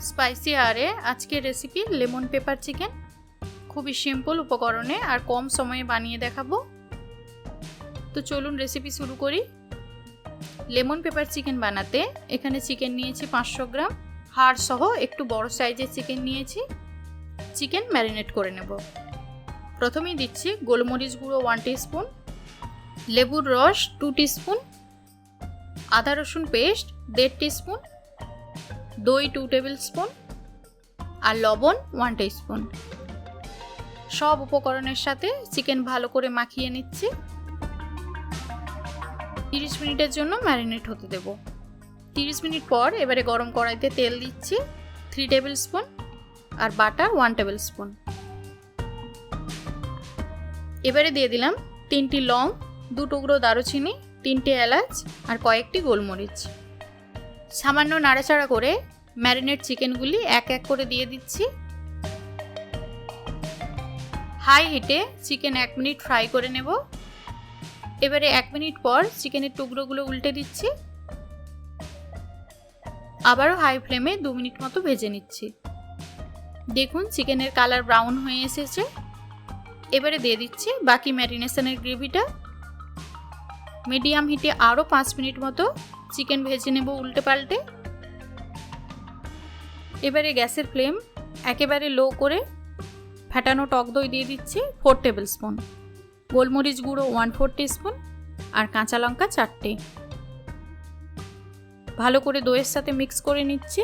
Spicy আহারে আজকের recipe lemon pepper chicken. খুবই সিম্পল উপকরণে আর কম সময়ে বানিয়ে দেখাবো। তো চলুন রেসিপি শুরু করি। লেমন পেপার চিকেন বানাতে এখানে চিকেন নিয়েছি 500 গ্রাম, হাড় সহ একটু বড় সাইজের চিকেন নিয়েছি। চিকেন ম্যারিনেট করে নেব। প্রথমেই দিচ্ছি গোলমরিচ গুঁড়ো 1 টিস্পুন, লেবুর রস 2 টিস্পুন, আদা রসুন পেস্ট 1.5 টিস্পুন, দই 2 টেবিল স্পুন আর লবণ 1 টিস্পুন। সব উপকরণের সাথে চিকেন ভালো করে মাখিয়ে নিচ্ছি। 30 মিনিটের জন্য ম্যারিনেট হতে দেব। 30 মিনিট পর এবারে গরম কড়াইতে তেল দিচ্ছি 3 টেবিল স্পুন আর বাটার 1 টেবিল স্পুন। এবারে দিয়ে দিলাম 3টি লং, 2 টুকরো দারুচিনি, 3টে এলাচ আর কয়েকটি গোলমরিচ। সামান্য নাড়াচাড়া করে ম্যারিনেট চিকেনগুলি এক এক করে দিয়ে দিচ্ছি। হাই হিটে চিকেন 1 মিনিট ফ্রাই করে নেব। এবারে 1 মিনিট পর চিকেনের টুকরোগুলো উল্টে দিচ্ছি। আবারও হাই ফ্লেমে 2 মিনিট মতো ভেজে নিচ্ছি। দেখুন চিকেনের কালার ব্রাউন হয়ে এসেছে। এবারে দিয়ে দিচ্ছি বাকি ম্যারিনেশনের গ্রেভিটা। মিডিয়াম হিটে আরও 5 মিনিট মতো চিকেন ভেজে নেব উল্টে পাল্টে। এবারে গ্যাসের ফ্লেম একেবারে লো করে ফেটানো টক দই দিয়ে দিচ্ছি 4 টেবিল স্পুন, গোলমরিচ গুঁড়ো 1/4 টিস্পুন আর কাঁচা লঙ্কা 4টে। ভালো করে দইয়ের সাথে মিক্স করে নিচ্ছি।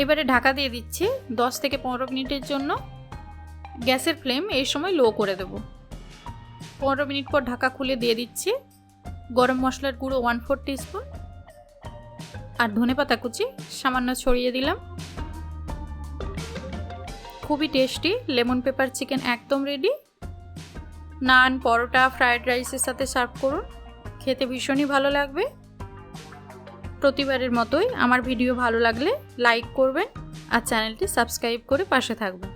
এবারে ঢাকা দিয়ে দিচ্ছি 10 থেকে 15 মিনিটের জন্য। গ্যাসের ফ্লেম এই সময় লো করে দেব। 15 মিনিট পর ঢাকা খুলে দিয়ে দিচ্ছি গরম মশলার গুঁড়ো 1/4 টিস্পুন আর ধনেপাতা কুচি সামান্য ছড়িয়ে দিলাম। খুবই টেস্টি লেমন পেপার চিকেন একদম রেডি। নান, পরোটা, ফ্রাইড রাইসের সাথে সার্ভ করুন, খেতে ভীষণই ভালো লাগবে। প্রতিবারের মতোই আমার ভিডিও ভালো লাগলে লাইক করবেন আর চ্যানেলটি সাবস্ক্রাইব করে পাশে থাকবেন।